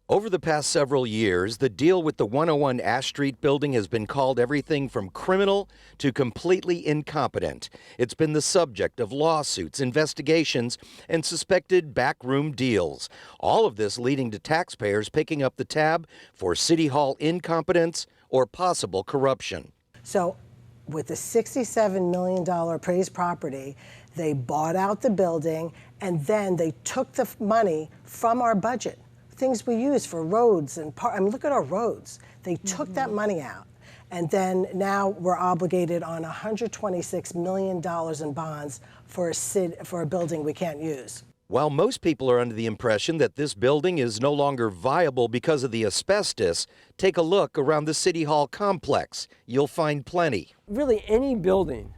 Over the past several years, the deal with the 101 Ash Street building has been called everything from criminal to completely incompetent. It's been the subject of lawsuits, investigations, and suspected backroom deals. All of this leading to taxpayers picking up the tab for City Hall incompetence or possible corruption. So with the $67 million appraised property, they bought out the building and then they took the money from our budget. Things we use for roads and look at our roads. They took that money out, and then now we're obligated on $126 million in bonds for a building we can't use. While most people are under the impression that this building is no longer viable because of the asbestos, take a look around the City Hall complex. You'll find plenty. Really, any building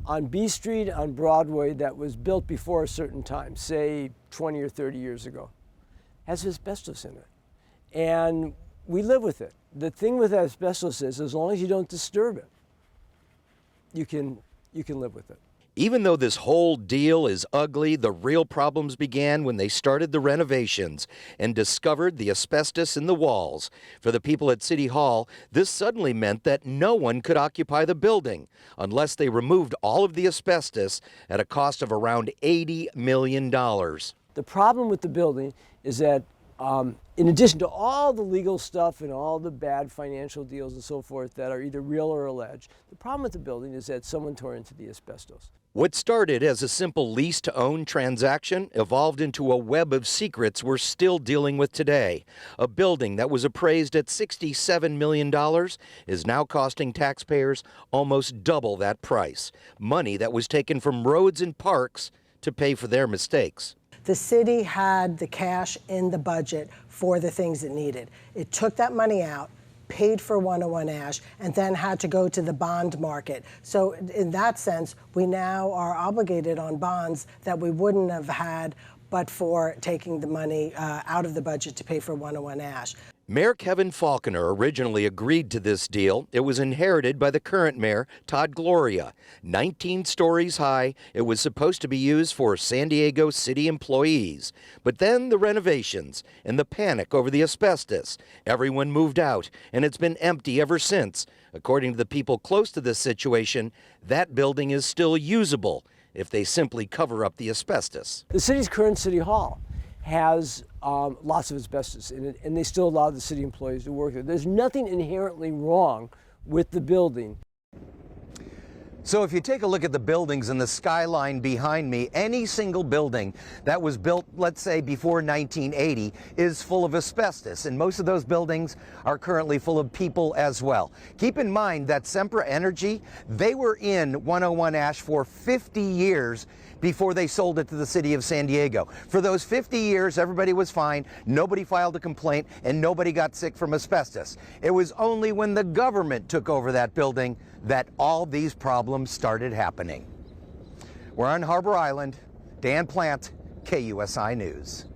on B Street, on Broadway, that was built before a certain time, say 20 or 30 years ago, has asbestos in it, and we live with it. The thing with asbestos is, as long as you don't disturb it, you can live with it. Even though this whole deal is ugly, the real problems began when they started the renovations and discovered the asbestos in the walls. For the people at City Hall, this suddenly meant that no one could occupy the building unless they removed all of the asbestos at a cost of around $80 million. The problem with the building is that in addition to all the legal stuff and all the bad financial deals and so forth that are either real or alleged, the problem with the building is that someone tore into the asbestos. What started as a simple lease-to-own transaction evolved into a web of secrets we're still dealing with today. A building that was appraised at $67 million is now costing taxpayers almost double that price. Money that was taken from roads and parks to pay for their mistakes. The city had the cash in the budget for the things it needed. It took that money out, paid for 101 Ash, and then had to go to the bond market. So in that sense, we now are obligated on bonds that we wouldn't have had but for taking the money out of the budget to pay for 101 Ash. Mayor Kevin Faulconer originally agreed to this deal. It was inherited by the current mayor, Todd Gloria. 19 stories high, it was supposed to be used for San Diego city employees. But then the renovations and the panic over the asbestos. Everyone moved out, and it's been empty ever since. According to the people close to this situation, that building is still usable if they simply cover up the asbestos. The city's current City Hall has lots of asbestos in it, and they still allow the city employees to work there. There's nothing inherently wrong with the building. So if you take a look at the buildings and the skyline behind me, any single building that was built, let's say, before 1980 is full of asbestos, and most of those buildings are currently full of people as well. Keep in mind that Sempra Energy, they were in 101 Ash for 50 years before they sold it to the city of San Diego. For those 50 years, everybody was fine, nobody filed a complaint, and nobody got sick from asbestos. It was only when the government took over that building that all these problems started happening. We're on Harbor Island. Dan Plant, KUSI News.